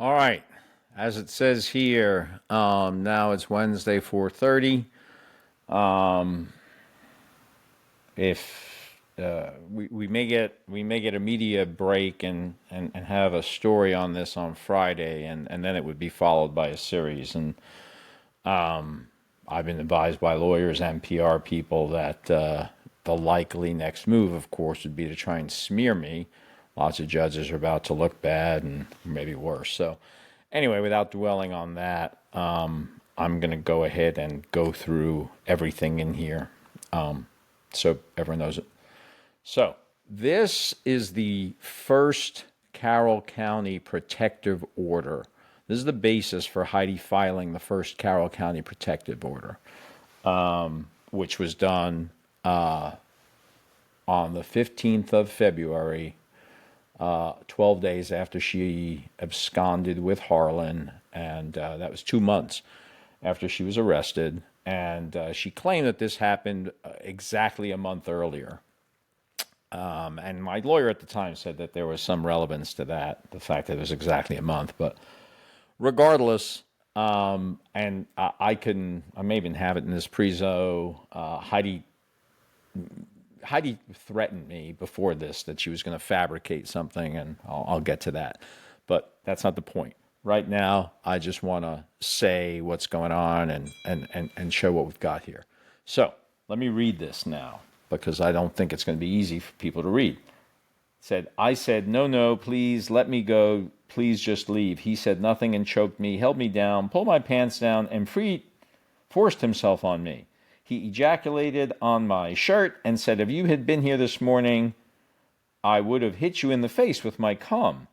All right. As it says here, now it's Wednesday, 4:30. Um, if we may get a media break and have a story on this on Friday, and then it would be followed by a series. And I've been advised by lawyers and PR people that the likely next move, of course, would be to try and smear me. Lots of judges are about to look bad and maybe worse. So, anyway, without dwelling on that, I'm going to go ahead and go through everything in here so everyone knows it. So, this is the first Carroll County protective order. This is the basis for Heidi filing the first Carroll County protective order, which was done on the 15th of February, 12 days after she absconded with Harlan, and that was 2 months after she was arrested. And she claimed that this happened exactly a month earlier. And my lawyer at the time said that there was some relevance to that, the fact that it was exactly a month. But regardless, and I may even have it in this prezo. Heidi threatened me before this that she was going to fabricate something, and I'll get to that. But that's not the point. Right now, I just want to say what's going on and show what we've got here. So let me read this now, because I don't think it's going to be easy for people to read. I said, no, please let me go. Please just leave. He said nothing and choked me, held me down, pulled my pants down, and forced himself on me. He ejaculated on my shirt and said, if you had been here this morning, I would have hit you in the face with my cum.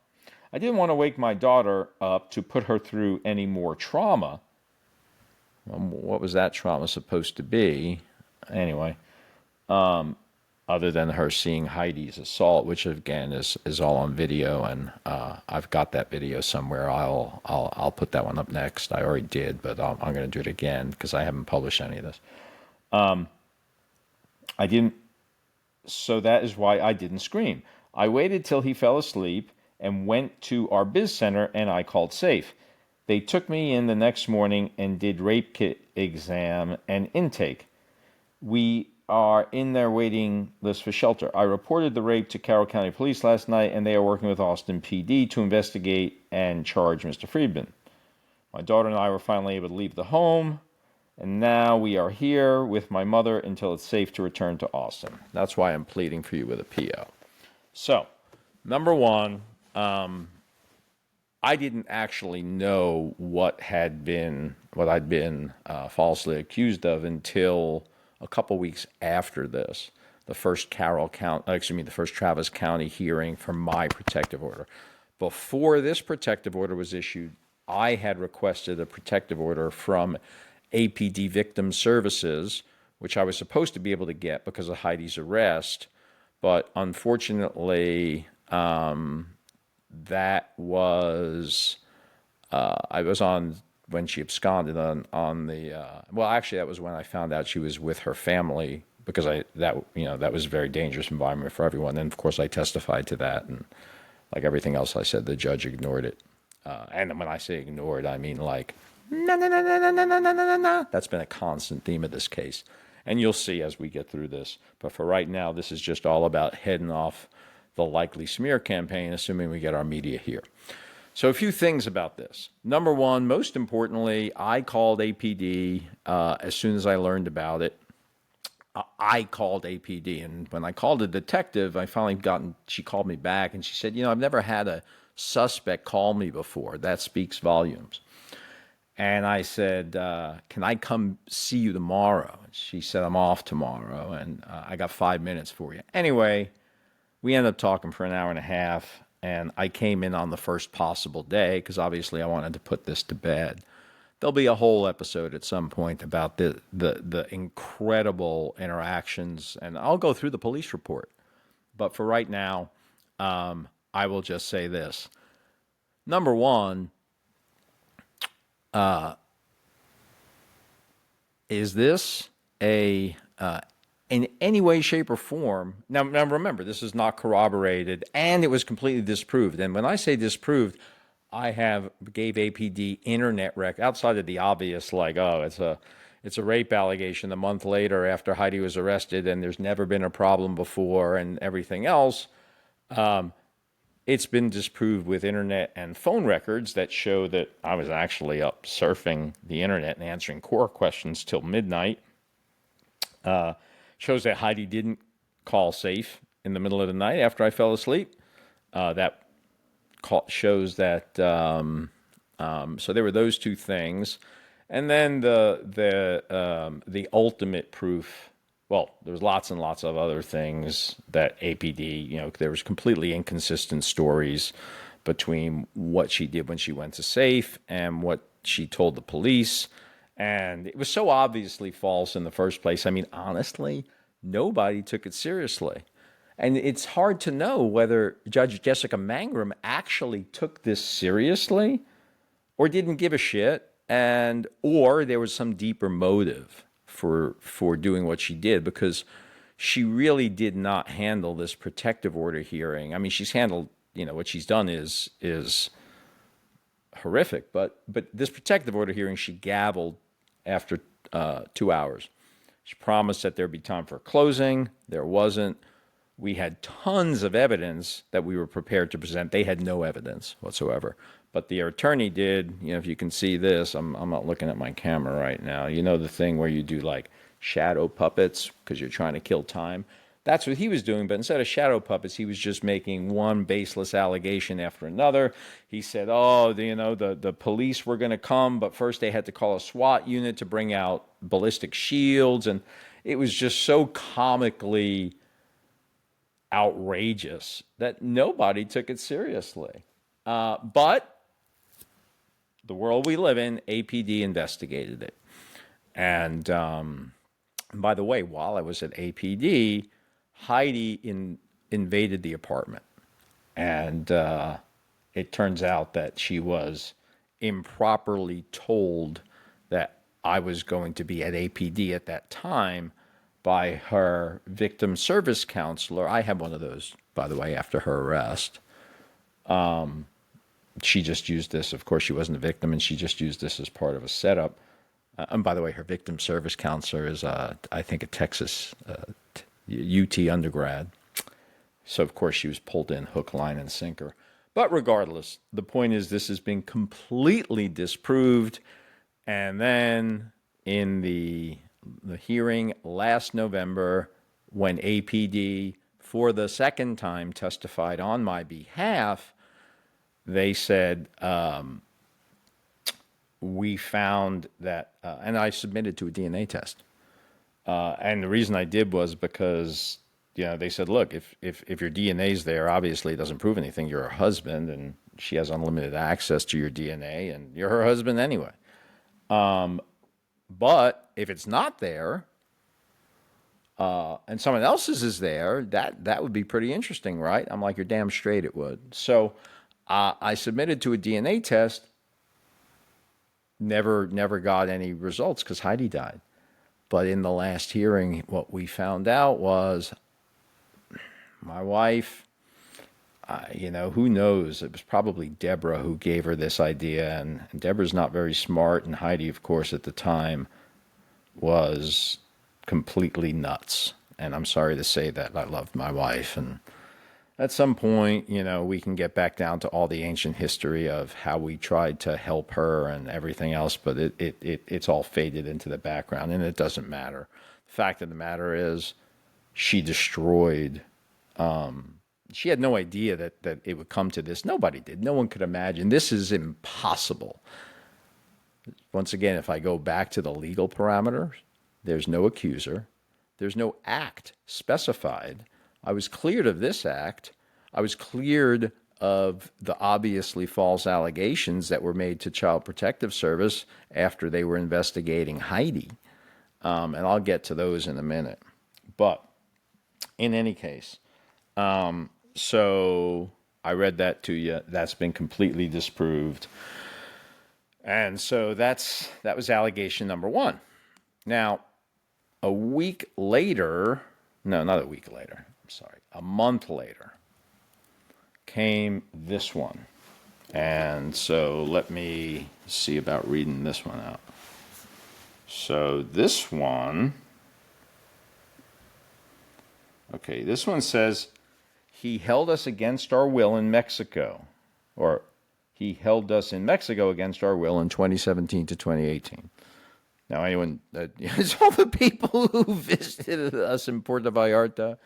I didn't want to wake my daughter up to put her through any more trauma. What was that trauma supposed to be? Anyway, other than her seeing Heidi's assault, which again is all on video, and I've got that video somewhere. I'll put that one up next. I already did, but I'm going to do it again because I haven't published any of this. I didn't. So that is why I didn't scream. I waited till he fell asleep and went to our biz center, and I called safe. They took me in the next morning and did rape kit exam and intake. We are in their waiting list for shelter. I reported the rape to Carroll County Police last night, and they are working with Austin PD to investigate and charge Mr. Friedman. My daughter and I were finally able to leave the home, and now we are here with my mother until it's safe to return to Austin. That's why I'm pleading for you with a PO. So, number one, I didn't actually know what I'd been falsely accused of until a couple weeks after this, the first the first Travis County hearing for my protective order. Before this protective order was issued, I had requested a protective order from APD Victim Services, which I was supposed to be able to get because of Heidi's arrest, but unfortunately, that was I was on when she absconded on the well, actually that was when I found out she was with her family, because that was a very dangerous environment for everyone. And of course I testified to that, and like everything else I said, the judge ignored it. And when I say ignored, I mean like no. That's been a constant theme of this case, and you'll see as we get through this. But for right now, this is just all about heading off the likely smear campaign, assuming we get our media here. So a few things about this. Number one, most importantly, I called APD as soon as I learned about it. I called APD, and when I called a detective, she called me back, and she said, I've never had a suspect call me before. That speaks volumes. And I said, can I come see you tomorrow? And she said, I'm off tomorrow, and I got 5 minutes for you. Anyway, we ended up talking for an hour and a half, and I came in on the first possible day because obviously I wanted to put this to bed. There'll be a whole episode at some point about the incredible interactions, and I'll go through the police report. But for right now, I will just say this. Number one, is this in any way, shape, or form? Now remember, this is not corroborated, and it was completely disproved. And when I say disproved, I gave APD internet outside of the obvious, like, oh, it's a rape allegation a month later after Heidi was arrested, and there's never been a problem before, and everything else. It's been disproved with internet and phone records that show that I was actually up surfing the internet and answering core questions till midnight. Shows that Heidi didn't call safe in the middle of the night after I fell asleep. That shows that. So there were those two things, and then the ultimate proof. Well, there was lots and lots of other things that APD. There was completely inconsistent stories between what she did when she went to safe and what she told the police. And it was so obviously false in the first place. I mean, honestly, nobody took it seriously. And it's hard to know whether Judge Jessica Mangrum actually took this seriously or didn't give a shit, or there was some deeper motive for doing what she did, because she really did not handle this protective order hearing. I mean, she's handled, what she's done is horrific, but this protective order hearing, she gavelled after 2 hours. She promised that there'd be time for closing. There wasn't. We had tons of evidence that we were prepared to present. They had no evidence whatsoever. But the attorney did. If you can see this, I'm not looking at my camera right now. The thing where you do like shadow puppets because you're trying to kill time? That's what he was doing, but instead of shadow puppets, he was just making one baseless allegation after another. He said, oh, the police were going to come, but first they had to call a SWAT unit to bring out ballistic shields. And it was just so comically outrageous that nobody took it seriously. But the world we live in, APD investigated it. And by the way, while I was at APD, Heidi invaded the apartment. And it turns out that she was improperly told that I was going to be at APD at that time by her victim service counselor. I had one of those, by the way, after her arrest. She just used this. Of course, she wasn't a victim, and she just used this as part of a setup. And by the way, her victim service counselor is, I think, a Texas UT undergrad. So, of course, she was pulled in hook, line, and sinker. But regardless, the point is this has been completely disproved. And then in the hearing last November, when APD for the second time testified on my behalf, they said, we found that, and I submitted to a DNA test. And the reason I did was because, they said, look, if your DNA's there, obviously it doesn't prove anything. You're her husband, and she has unlimited access to your DNA, and you're her husband anyway. But if it's not there, and someone else's is there, that would be pretty interesting, right? I'm like, you're damn straight it would. So I submitted to a DNA test, never got any results because Heidi died. But in the last hearing, what we found out was my wife, who knows? It was probably Deborah who gave her this idea. And Deborah's not very smart. And Heidi, of course, at the time was completely nuts. And I'm sorry to say that. I loved my wife. And at some point, we can get back down to all the ancient history of how we tried to help her and everything else. But it's all faded into the background, and it doesn't matter. The fact of the matter is she destroyed. She had no idea that it would come to this. Nobody did. No one could imagine. This is impossible. Once again, if I go back to the legal parameters, there's no accuser. There's no act specified. I was cleared of this act. I was cleared of the obviously false allegations that were made to Child Protective Service after they were investigating Heidi. And I'll get to those in a minute. But in any case, so I read that to you. That's been completely disproved. And so that was allegation number one. Now, a week later, no, not a week later, I'm sorry, a month later, came this one. And so let me see about reading this one out. So this one, okay, this one says, he held us against our will in Mexico, or he held us in Mexico against our will in 2017 to 2018. Now, it's all the people who visited us in Puerto Vallarta,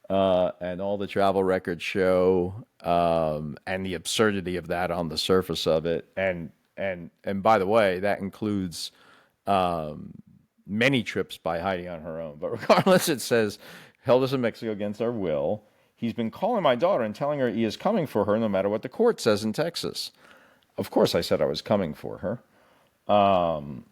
and all the travel records show, and the absurdity of that on the surface of it. And by the way, that includes many trips by Heidi on her own. But regardless, it says, held us in Mexico against our will. He's been calling my daughter and telling her he is coming for her no matter what the court says in Texas. Of course, I said I was coming for her. And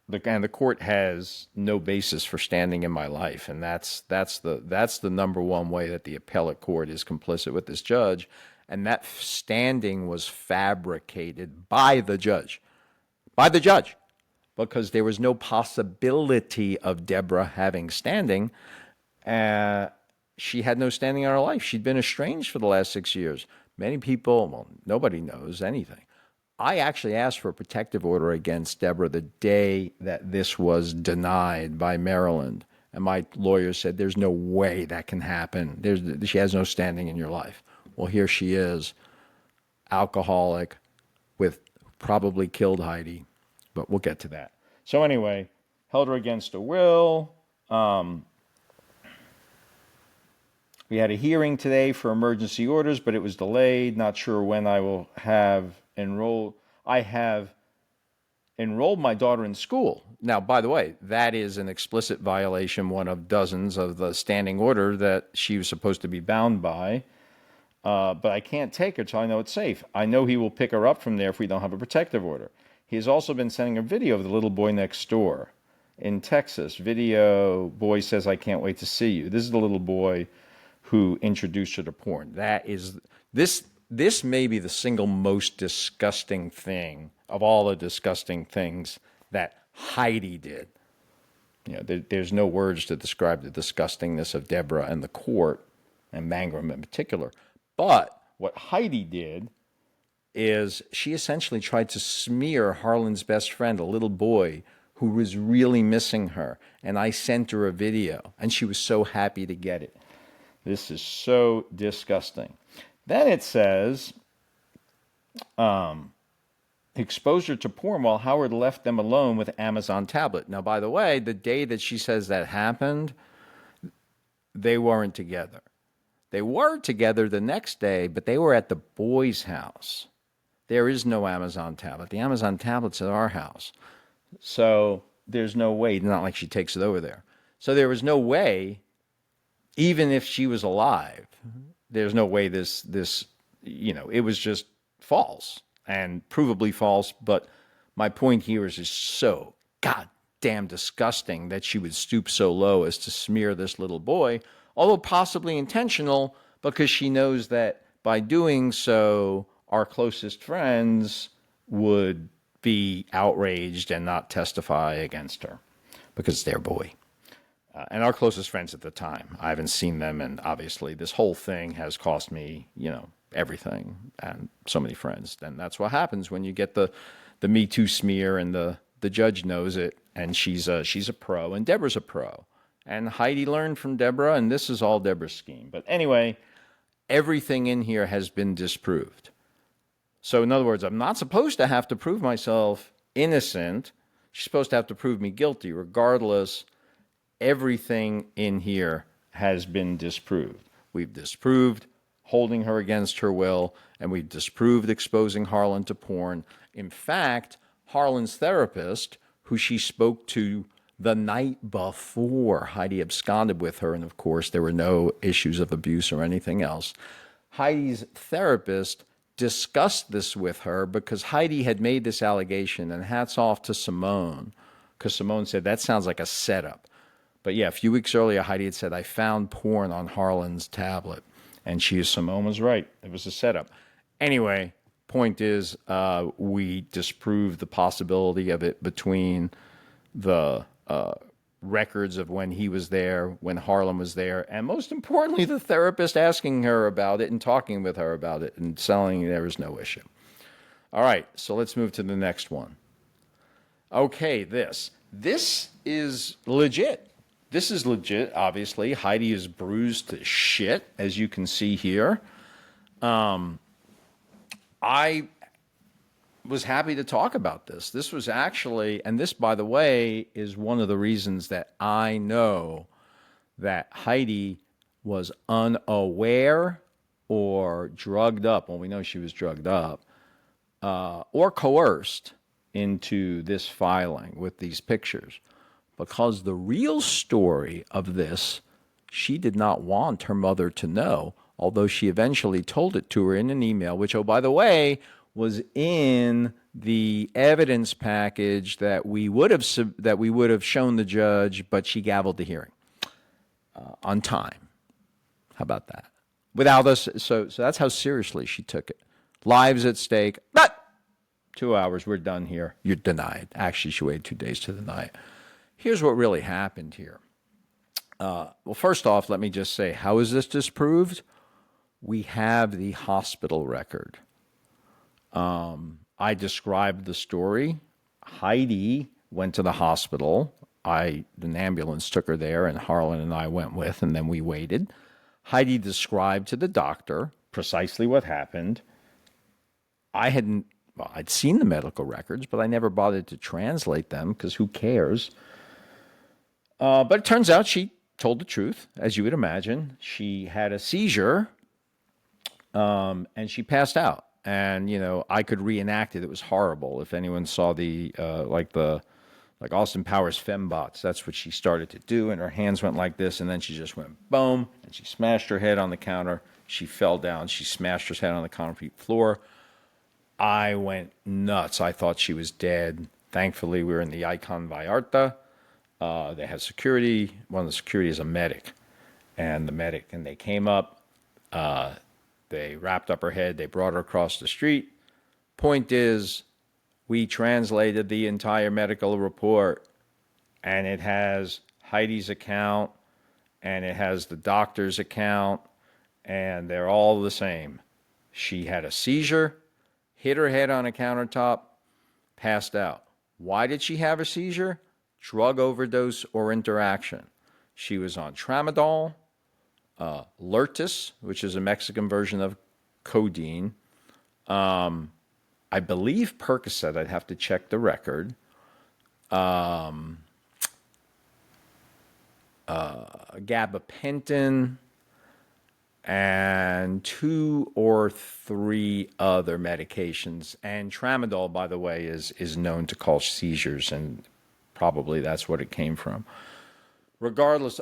the court has no basis for standing in my life, and that's the number one way that the appellate court is complicit with this judge, and that standing was fabricated by the judge, because there was no possibility of Deborah having standing. She had no standing in her life. She'd been estranged for the last 6 years. Many people, well, nobody knows anything. I actually asked for a protective order against Deborah the day that this was denied by Maryland. And my lawyer said, there's no way that can happen. She has no standing in your life. Well, here she is, alcoholic, with probably killed Heidi. But we'll get to that. So anyway, held her against her will. We had a hearing today for emergency orders, but it was delayed. Not sure when I will have enrolled. I have enrolled my daughter in school. Now, by the way, that is an explicit violation, one of dozens of the standing order that she was supposed to be bound by. But I can't take her till I know it's safe. I know he will pick her up from there if we don't have a protective order. He has also been sending a video of the little boy next door in Texas. Video, boy says, I can't wait to see you. This is the little boy who introduced her to porn. This may be the single most disgusting thing of all the disgusting things that Heidi did. There's no words to describe the disgustingness of Deborah and the court, and Mangrum in particular. But what Heidi did is she essentially tried to smear Harlan's best friend, a little boy who was really missing her. And I sent her a video, and she was so happy to get it. This is so disgusting. Then it says, exposure to porn while Howard left them alone with Amazon tablet. Now, by the way, the day that she says that happened, they weren't together. They were together the next day, but they were at the boy's house. There is no Amazon tablet. The Amazon tablet's at our house. So there's no way, not like she takes it over there. So there was no way, even if she was alive, there's no way this it was just false and provably false. But my point here is so goddamn disgusting that she would stoop so low as to smear this little boy, although possibly intentional, because she knows that by doing so, our closest friends would be outraged and not testify against her because it's their boy. And our closest friends at the time, I haven't seen them, and obviously this whole thing has cost me, everything and so many friends. And that's what happens when you get the Me Too smear, and the judge knows it, and she's a pro, and Deborah's a pro. And Heidi learned from Deborah, and this is all Deborah's scheme. But anyway, everything in here has been disproved. So in other words, I'm not supposed to have to prove myself innocent. She's supposed to have to prove me guilty. Regardless, everything in here has been disproved. We've disproved holding her against her will, and we've disproved exposing Harlan to porn. In fact, Harlan's therapist, who she spoke to the night before Heidi absconded with her, and of course there were no issues of abuse or anything else, Heidi's therapist discussed this with her because Heidi had made this allegation, and hats off to Simone, because Simone said, that sounds like a setup. But yeah, a few weeks earlier, Heidi had said, I found porn on Harlan's tablet. And Simone was right. It was a setup. Anyway, point is, we disproved the possibility of it between the records of when he was there, when Harlan was there, and most importantly, the therapist asking her about it and talking with her about it and telling there was no issue. All right, so let's move to the next one. Okay, this is legit. This is legit, obviously. Heidi is bruised to shit, as you can see here. I was happy to talk about this. This was actually, and this, by the way, is one of the reasons that I know that Heidi was unaware or drugged up. Well, we know she was drugged up or coerced into this filing with these pictures, because the real story of this, she did not want her mother to know, although she eventually told it to her in an email, which, oh, by the way, was in the evidence package that we would have shown the judge, but she gavelled the hearing on time. How about that? Without us, so that's how seriously she took it. Lives at stake. But 2 hours, we're done here. You're denied. Actually, she waited 2 days to deny it. Here's what really happened here. Well, first off, let me just say, how is this disproved? We have the hospital record. I described the story. Heidi went to the hospital. An ambulance took her there, and Harlan and I went with, and then we waited. Heidi described to the doctor precisely what happened. I'd seen the medical records, but I never bothered to translate them because who cares? But it turns out she told the truth, as you would imagine. She had a seizure, and she passed out. And, I could reenact it. It was horrible. If anyone saw like Austin Powers Fembots, that's what she started to do. And her hands went like this, and then she just went boom, and she smashed her head on the counter. She fell down. She smashed her head on the concrete floor. I went nuts. I thought she was dead. Thankfully, we were in the Icon Vallarta. They had security. One of the security is a medic. And they came up. They wrapped up her head. They brought her across the street. Point is, we translated the entire medical report, and it has Heidi's account, and it has the doctor's account, and they're all the same. She had a seizure, hit her head on a countertop, passed out. Why did she have a seizure? Drug overdose or interaction. She was on tramadol, Lurtis, which is a Mexican version of codeine. I believe Percocet. I'd have to check the record. Gabapentin, and 2 or 3 other medications. And tramadol, by the way, is known to cause seizures, and probably that's what it came from. Regardless,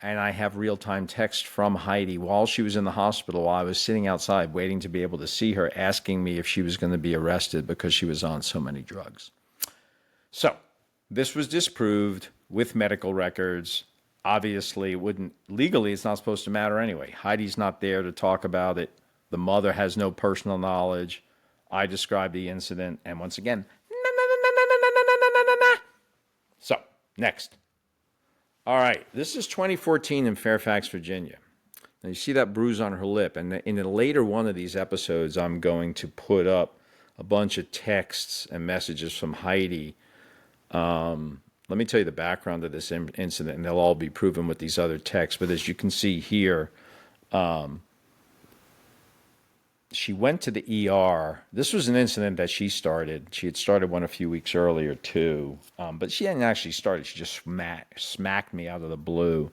and I have real-time text from Heidi while she was in the hospital, while I was sitting outside waiting to be able to see her, asking me if she was going to be arrested because she was on so many drugs. So this was disproved with medical records. Obviously, legally, it's not supposed to matter anyway. Heidi's not there to talk about it. The mother has no personal knowledge. I described the incident, and once again, So, next. All right, this is 2014 in Fairfax, Virginia. Now, you see that bruise on her lip, and in a later one of these episodes, I'm going to put up a bunch of texts and messages from Heidi. Let me tell you the background of this incident, and they'll all be proven with these other texts. But as you can see here, she went to the ER. This was an incident that she started. She had started one a few weeks earlier, too. But she hadn't actually started. She just smacked me out of the blue.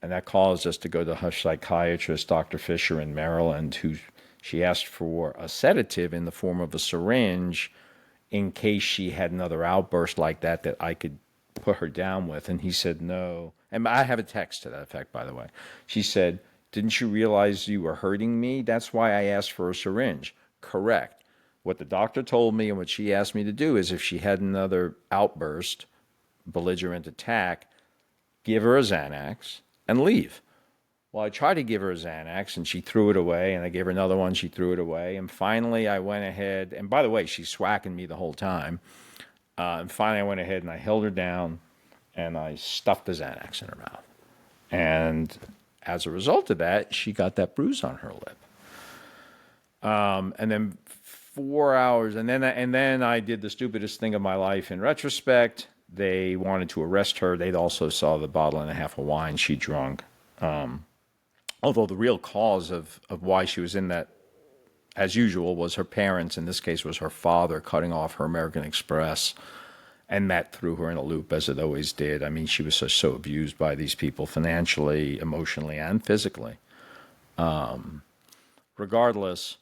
And that caused us to go to her psychiatrist, Dr. Fisher in Maryland, she asked for a sedative in the form of a syringe in case she had another outburst like that I could put her down with. And he said no. And I have a text to that effect, by the way. She said, "Didn't you realize you were hurting me? That's why I asked for a syringe." Correct. What the doctor told me and what she asked me to do is if she had another outburst, belligerent attack, give her a Xanax and leave. Well, I tried to give her a Xanax, and she threw it away, and I gave her another one, she threw it away, and finally I went ahead, and by the way, she's swacking me the whole time, and finally I went ahead and I held her down, and I stuffed the Xanax in her mouth. And as a result of that, she got that bruise on her lip. And then 4 hours, and then I did the stupidest thing of my life in retrospect. They wanted to arrest her. They also saw the bottle and a half of wine she drunk. Although the real cause of why she was in that, as usual, was her parents. In this case, was her father cutting off her American Express. And that threw her in a loop, as it always did. I mean, she was so abused by these people financially, emotionally, and physically. Regardless,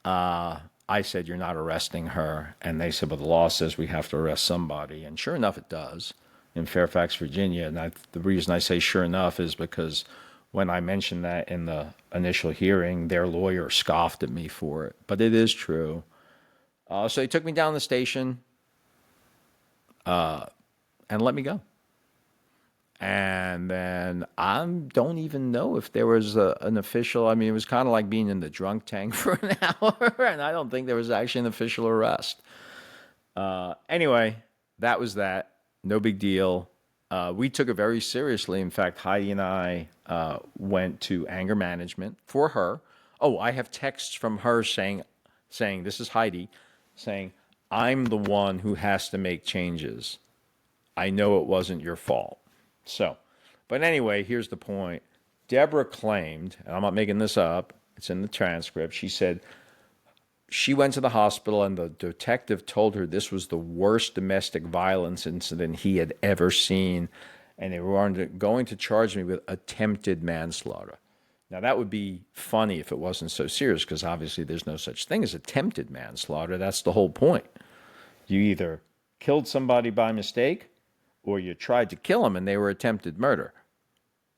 I said, you're not arresting her. And they said, well, the law says we have to arrest somebody. And sure enough, it does in Fairfax, Virginia. And the reason I say sure enough is because when I mentioned that in the initial hearing, their lawyer scoffed at me for it. But it is true. So they took me down the station. And let me go. And then I don't even know if there was an official. I mean, it was kind of like being in the drunk tank for an hour, and I don't think there was actually an official arrest. Anyway, that was that. No big deal. We took it very seriously. In fact, Heidi and I went to anger management for her. Oh, I have texts from her saying, this is Heidi, saying, I'm the one who has to make changes. I know it wasn't your fault. So, but anyway, here's the point. Deborah claimed, and I'm not making this up, it's in the transcript, she said she went to the hospital and the detective told her this was the worst domestic violence incident he had ever seen, and they were going to charge me with attempted manslaughter. Now, that would be funny if it wasn't so serious, because obviously there's no such thing as attempted manslaughter. That's the whole point. You either killed somebody by mistake or you tried to kill them and they were attempted murder.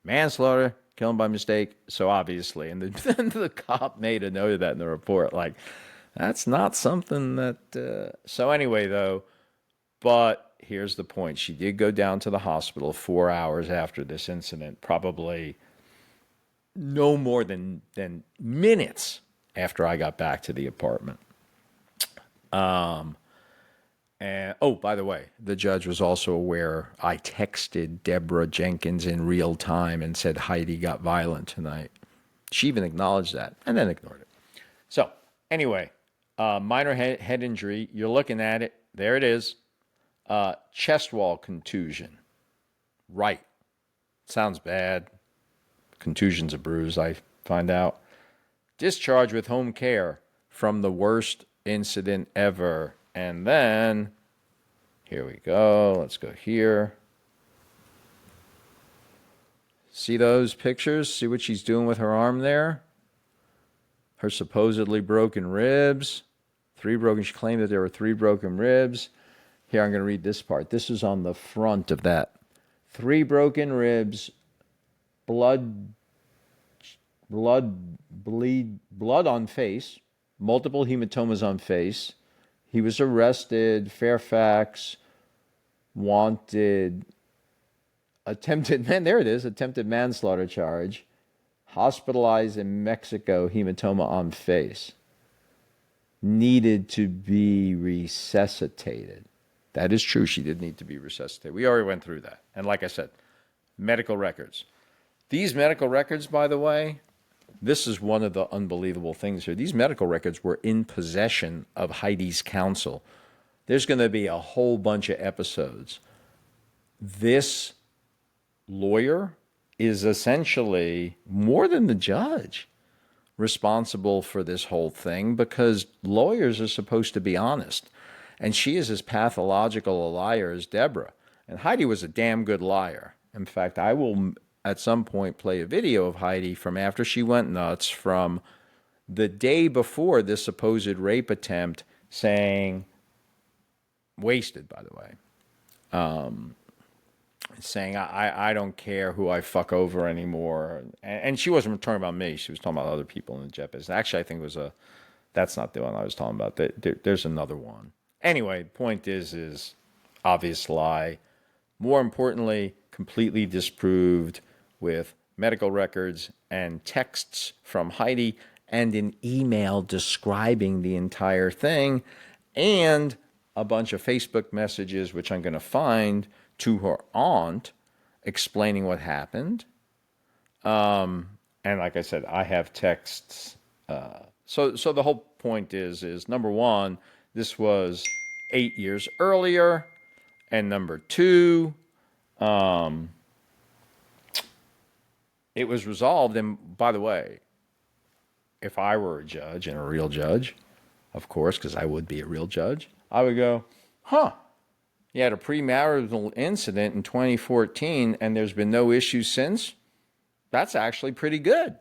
Manslaughter, kill them by mistake, so obviously. And then the cop made a note of that in the report. Like, that's not something that... So anyway, though, but here's the point. She did go down to the hospital 4 hours after this incident, probably no more than minutes after I got back to the apartment. And oh, by the way, the judge was also aware I texted Deborah Jenkins in real time and said Heidi got violent tonight. She even acknowledged that and then ignored it. So anyway, minor head injury. You're looking at it. There it is. Chest wall contusion. Right. Sounds bad. Contusion's a bruise, I find out. Discharged with home care from the worst incident ever. And then, here we go. Let's go here. See those pictures? See what she's doing with her arm there? Her supposedly broken ribs. She claimed that there were 3 broken ribs. Here, I'm going to read this part. This is on the front of that. 3 broken ribs, blood on face, multiple hematomas on face. He was arrested, Fairfax, wanted, attempted manslaughter charge, hospitalized in Mexico, hematoma on face, needed to be resuscitated. That is true, she did need to be resuscitated. We already went through that. And like I said, medical records. These medical records, by the way, this is one of the unbelievable things here. These medical records were in possession of Heidi's counsel. There's going to be a whole bunch of episodes. This lawyer is essentially, more than the judge, responsible for this whole thing, because lawyers are supposed to be honest. And she is as pathological a liar as Deborah. And Heidi was a damn good liar. In fact, I will at some point play a video of Heidi from after she went nuts, from the day before this supposed rape attempt, saying, wasted, by the way, saying, I don't care who I fuck over anymore. And she wasn't talking about me. She was talking about other people in the jet business. Actually, I think it was that's not the one I was talking about. There's another one. Anyway, point is obvious lie. More importantly, completely disproved with medical records and texts from Heidi and an email describing the entire thing and a bunch of Facebook messages, which I'm going to find, to her aunt explaining what happened. And like I said, I have texts. So the whole point is number one, this was 8 years earlier, and number two, it was resolved. And by the way, if I were a judge and a real judge, of course, because I would be a real judge, I would go, you had a premarital incident in 2014 and there's been no issues since? That's actually pretty good.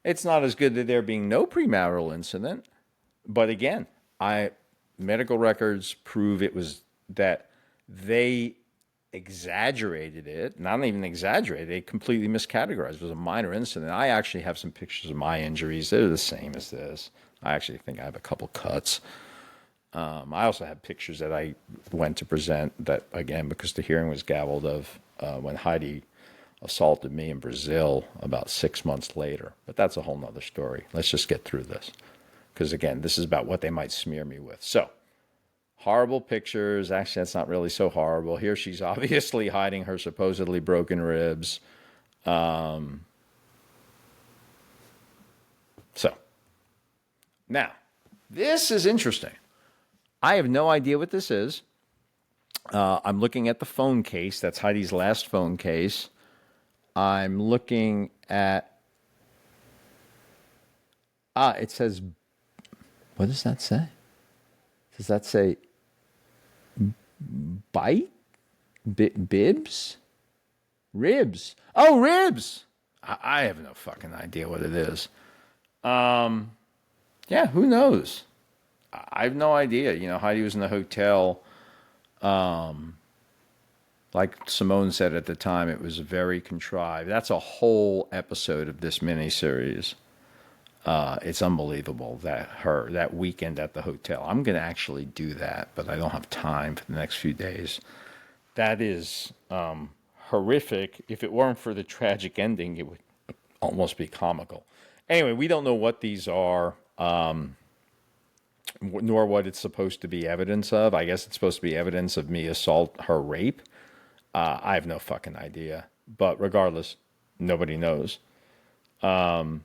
It's not as good that there being no premarital incident. But again, medical records prove it was that they exaggerated it. Not even exaggerated. They completely miscategorized. It was a minor incident. I actually have some pictures of my injuries. They're the same as this. I actually think I have a couple cuts. I also have pictures that I went to present that, again, because the hearing was gavelled of when Heidi assaulted me in Brazil about 6 months later. But that's a whole nother story. Let's just get through this. Because, again, this is about what they might smear me with. So, horrible pictures. Actually, that's not really so horrible. Here she's obviously hiding her supposedly broken ribs. So, now, this is interesting. I have no idea what this is. I'm looking at the phone case. That's Heidi's last phone case. I'm looking at... it says... What does that say? Does that say... bite? Bibs? Ribs. Oh, ribs! I have no fucking idea what it is. Yeah, who knows? I have no idea. You know, Heidi was in the hotel. Like Simone said at the time, it was very contrived. That's a whole episode of this miniseries. It's unbelievable that weekend at the hotel. I'm going to actually do that, but I don't have time for the next few days. That is horrific. If it weren't for the tragic ending, it would almost be comical. Anyway, we don't know what these are. Nor what it's supposed to be evidence of. I guess it's supposed to be evidence of me her rape. I have no fucking idea. But regardless, nobody knows. And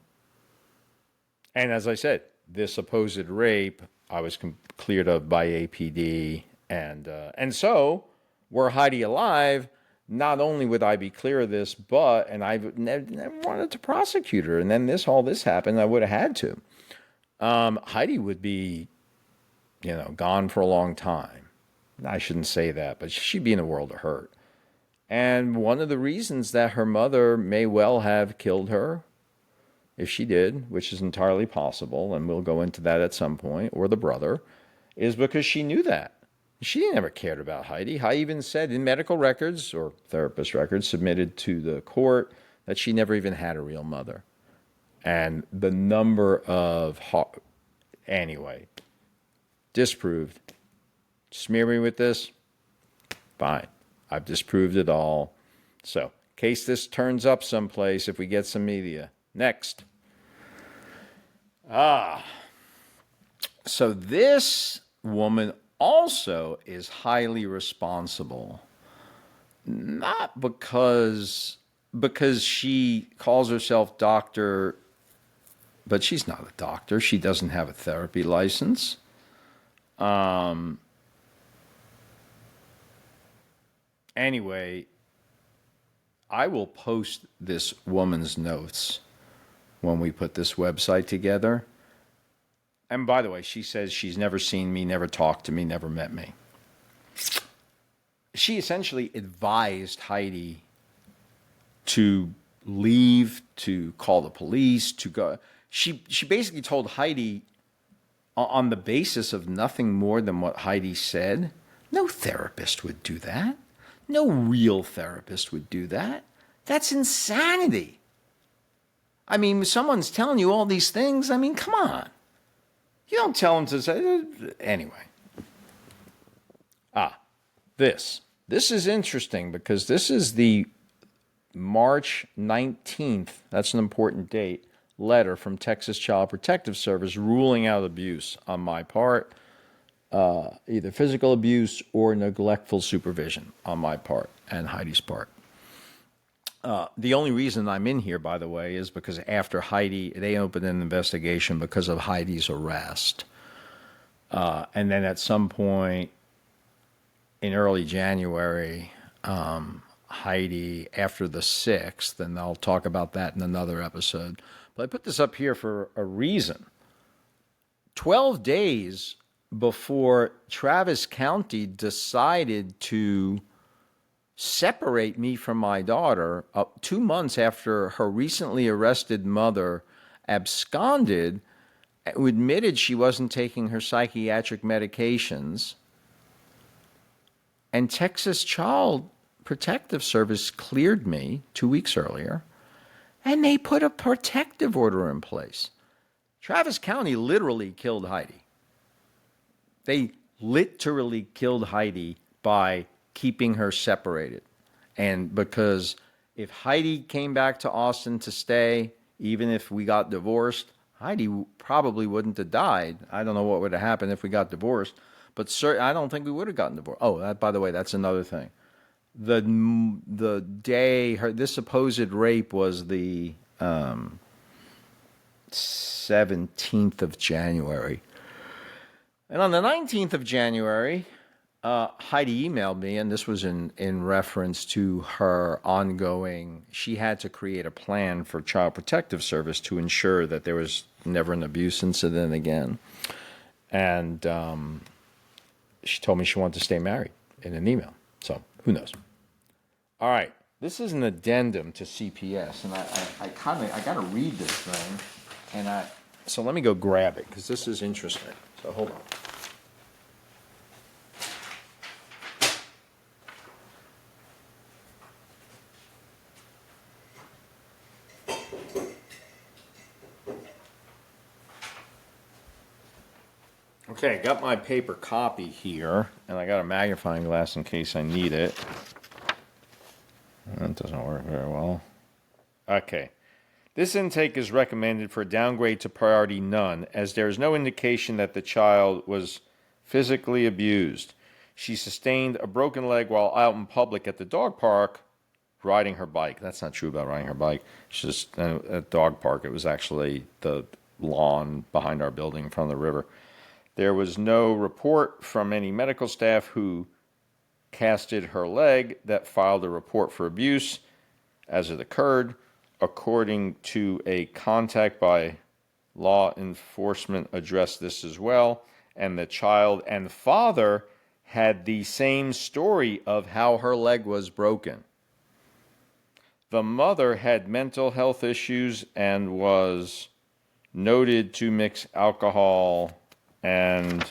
as I said, this supposed rape, I was cleared of by APD. And so, were Heidi alive, not only would I be clear of this, and I never wanted to prosecute her. And then all this happened, I would have had to. Heidi would be, gone for a long time. I shouldn't say that, but she'd be in a world of hurt. And one of the reasons that her mother may well have killed her, if she did, which is entirely possible, and we'll go into that at some point, or the brother, is because she knew that. She never cared about Heidi. Heidi even said in medical records, or therapist records, submitted to the court, that she never even had a real mother. And the number of... Anyway, disproved. Smear me with this? Fine. I've disproved it all. So, in case this turns up someplace, if we get some media. Next. So this woman also is highly responsible. Not because she calls herself doctor... But she's not a doctor. She doesn't have a therapy license. Anyway, I will post this woman's notes when we put this website together. And by the way, she says she's never seen me, never talked to me, never met me. She essentially advised Heidi to leave, to call the police, to go... She basically told Heidi, on the basis of nothing more than what Heidi said, no therapist would do that. No real therapist would do that. That's insanity. I mean, someone's telling you all these things. I mean, come on. You don't tell them to say... Anyway. This is interesting because this is the March 19th. That's an important date. Letter from Texas Child Protective Service ruling out abuse on my part. either physical abuse or neglectful supervision on my part and Heidi's part. The only reason I'm in here, by the way, is because after Heidi, they opened an investigation because of Heidi's arrest. And then at some point in early January, Heidi, after the 6th, and I'll talk about that in another episode. But I put this up here for a reason. 12 days before Travis County decided to separate me from my daughter, 2 months after her recently arrested mother absconded, who admitted she wasn't taking her psychiatric medications, and Texas Child Protective Service cleared me 2 weeks earlier, and they put a protective order in place. Travis County literally killed Heidi. They literally killed Heidi by keeping her separated. And because if Heidi came back to Austin to stay, even if we got divorced, Heidi probably wouldn't have died. I don't know what would have happened if we got divorced, but I don't think we would have gotten divorced. Oh, by the way, that's another thing. The day this supposed rape was the 17th of January. And on the 19th of January, Heidi emailed me, and this was in reference to her ongoing, she had to create a plan for Child Protective Service to ensure that there was never an abuse incident again. And she told me she wanted to stay married in an email. So who knows? All right. This is an addendum to CPS, and I got to read this thing, and so let me go grab it because this is interesting. So hold on. Okay, got my paper copy here, and I got a magnifying glass in case I need it. That doesn't work very well. Okay. This intake is recommended for downgrade to priority none, as there is no indication that the child was physically abused. She sustained a broken leg while out in public at the dog park riding her bike. That's not true about riding her bike. It's just at a dog park. It was actually the lawn behind our building in front of the river. There was no report from any medical staff who casted her leg that filed a report for abuse as it occurred. According to a contact by law enforcement addressed this as well, and the child and father had the same story of how her leg was broken. The mother had mental health issues and was noted to mix alcohol and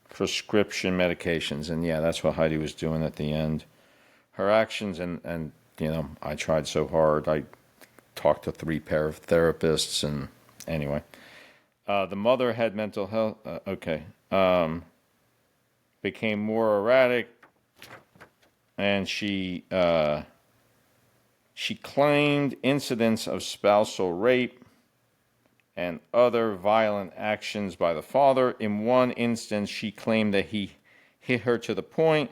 prescription medications. And yeah, that's what Heidi was doing at the end. Her actions, and you know, I tried so hard. I talked to 3 pair of therapists, and anyway. The mother had mental health, became more erratic, and she claimed incidents of spousal rape and other violent actions by the father. In one instance, she claimed that he hit her to the point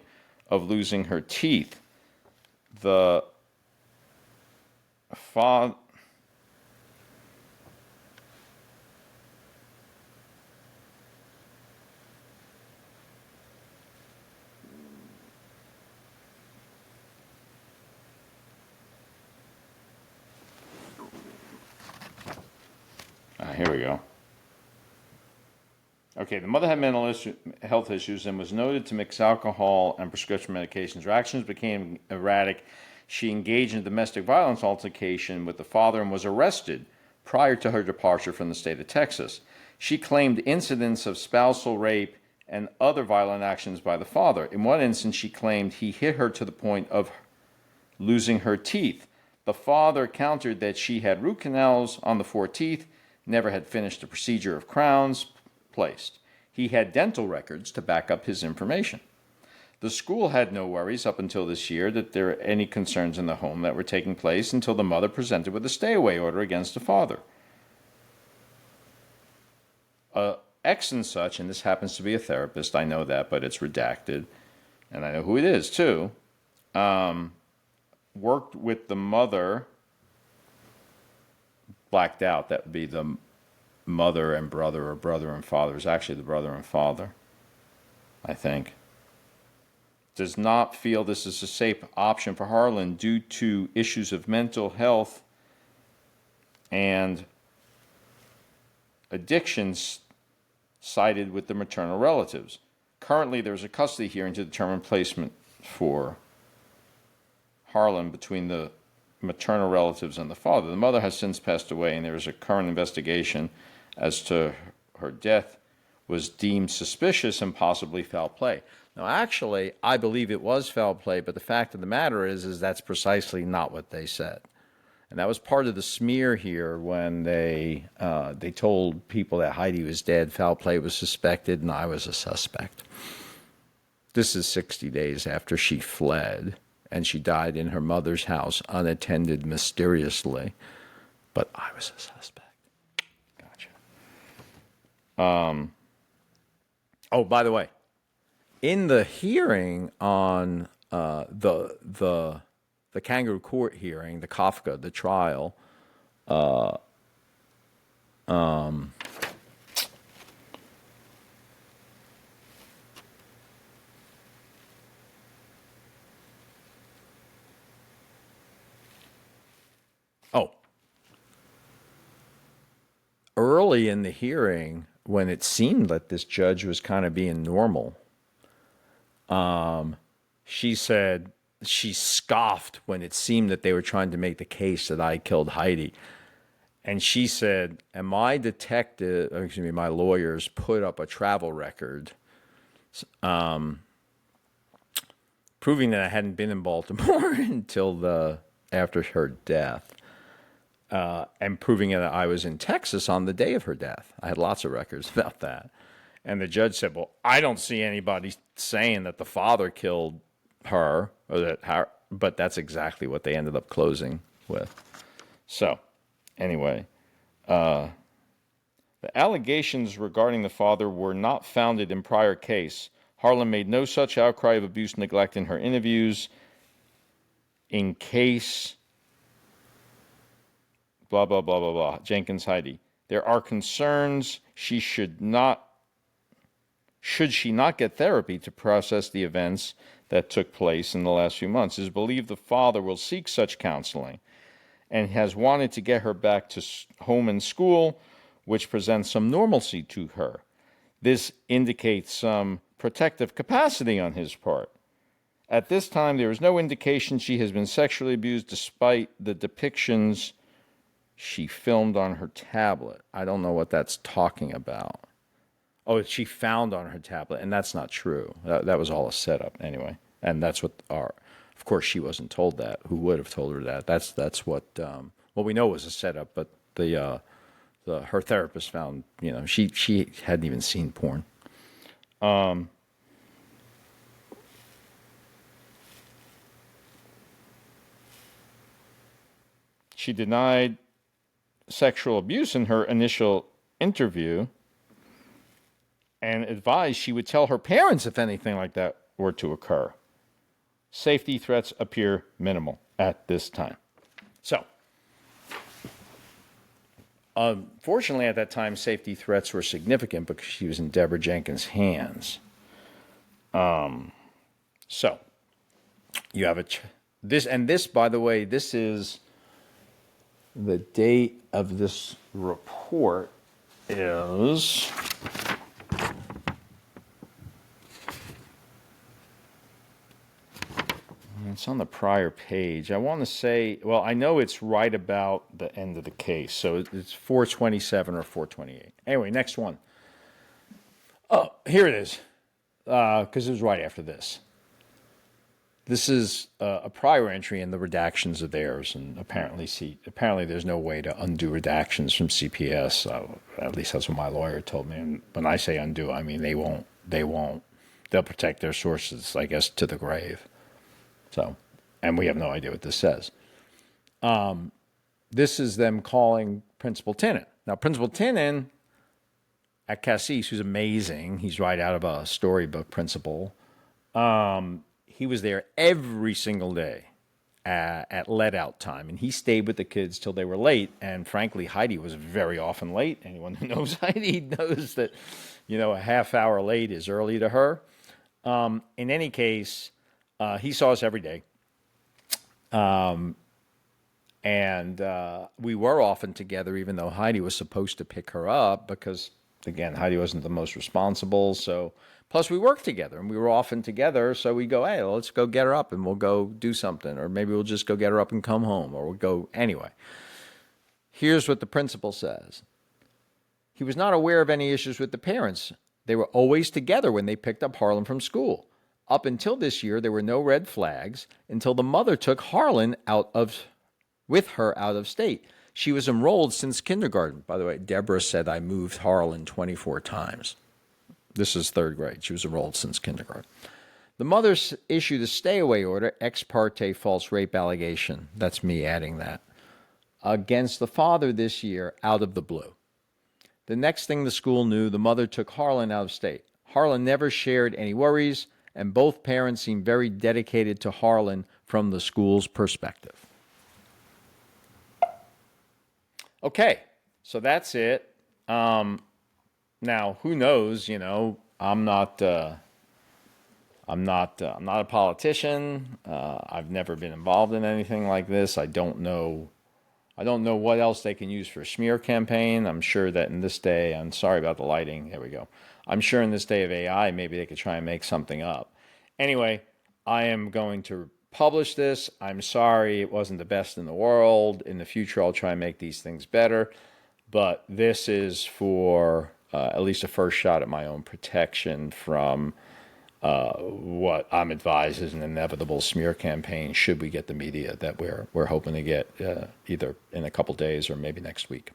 of losing her teeth. The father... Here we go. Okay, the mother had mental health issues and was noted to mix alcohol and prescription medications. Her actions became erratic. She engaged in a domestic violence altercation with the father and was arrested prior to her departure from the state of Texas. She claimed incidents of spousal rape and other violent actions by the father. In one instance, she claimed he hit her to the point of losing her teeth. The father countered that she had root canals on the 4 teeth, never had finished the procedure of crowns placed. He had dental records to back up his information. The school had no worries up until this year that there were any concerns in the home that were taking place until the mother presented with a stay-away order against the father. X and such, and this happens to be a therapist, I know that, but it's redacted, and I know who it is too, worked with the mother, blacked out, that would be the mother and brother, or brother and father. It's actually the brother and father, I think. Does not feel this is a safe option for Harlan due to issues of mental health and addictions cited with the maternal relatives. Currently, there's a custody hearing to determine placement for Harlan between the maternal relatives and the father. The mother has since passed away, and there is a current investigation as to her death was deemed suspicious and possibly foul play. Now, actually, I believe it was foul play, but the fact of the matter is that's precisely not what they said. And that was part of the smear here when they told people that Heidi was dead, foul play was suspected, and I was a suspect. This is 60 days after she fled, and she died in her mother's house unattended mysteriously. But I was a suspect. Gotcha. Oh, by the way, in the hearing on the kangaroo court hearing, the Kafka, the trial, early in the hearing, when it seemed that this judge was kind of being normal, she said she scoffed when it seemed that they were trying to make the case that I killed Heidi. And she said, and my my lawyers put up a travel record proving that I hadn't been in Baltimore until after her death, and proving that I was in Texas on the day of her death. I had lots of records about that. And the judge said, well, I don't see anybody saying that the father killed her, but that's exactly what they ended up closing with. So, anyway, the allegations regarding the father were not founded in prior case. Harlan made no such outcry of abuse, neglect in her interviews. In case, blah, blah, blah, blah, blah, Jenkins Heidi. There are concerns should she not get therapy to process the events that took place in the last few months. It is believed the father will seek such counseling and has wanted to get her back to home and school, which presents some normalcy to her. This indicates some protective capacity on his part. At this time, there is no indication she has been sexually abused despite the depictions she filmed on her tablet. I don't know what that's talking about. Oh, she found on her tablet, and that's not true. That was all a setup anyway. And that's what of course, she wasn't told that. Who would have told her that? That's what we know was a setup, but her therapist found, she hadn't even seen porn. She denied sexual abuse in her initial interview and advised she would tell her parents if anything like that were to occur. Safety threats appear minimal at this time. So, unfortunately, at that time, safety threats were significant because she was in Deborah Jenkins' hands. So, you have this, by the way, this is the date of this report is it's on the prior page. I want to say, well, I know it's right about the end of the case. So it's 427 or 428. Anyway, next one. Oh, here it is. Because it was right after this. This is a prior entry in the redactions of theirs. And apparently there's no way to undo redactions from CPS. At least that's what my lawyer told me. And when I say undo, I mean they won't. They'll protect their sources, I guess, to the grave. So, and we have no idea what this says. This is them calling Principal Tinnin. Now, Principal Tinnin at Cassis, who's amazing. He's right out of a storybook principal. He was there every single day at let out time, and he stayed with the kids till they were late. And frankly, Heidi was very often late. Anyone who knows Heidi knows that, a half hour late is early to her. In any case, he saw us every day. And we were often together, even though Heidi was supposed to pick her up because, again, Heidi wasn't the most responsible. So, plus we worked together and we were often together. So we go, hey, let's go get her up and we'll go do something. Or maybe we'll just go get her up and come home, or we'll go anyway. Here's what the principal says. He was not aware of any issues with the parents. They were always together when they picked up Harlan from school. Up until this year, there were no red flags until the mother took Harlan with her out of state. She was enrolled since kindergarten. By the way, Deborah said I moved Harlan 24 times. This is third grade. She was enrolled since kindergarten. The mother issued a stay-away order, ex parte false rape allegation. That's me adding that. Against the father this year out of the blue. The next thing the school knew, the mother took Harlan out of state. Harlan never shared any worries, and both parents seemed very dedicated to Harlan from the school's perspective. Okay, so that's it. Now, who knows? I'm not a politician. I've never been involved in anything like this. I don't know what else they can use for a smear campaign. I'm sure that in this day, I'm sorry about the lighting. There we go. I'm sure in this day of AI, maybe they could try and make something up. Anyway, I am going to publish this. I'm sorry it wasn't the best in the world. In the future, I'll try and make these things better. But this is for at least a first shot at my own protection from what I'm advised is an inevitable smear campaign should we get the media that we're hoping to get either in a couple days or maybe next week.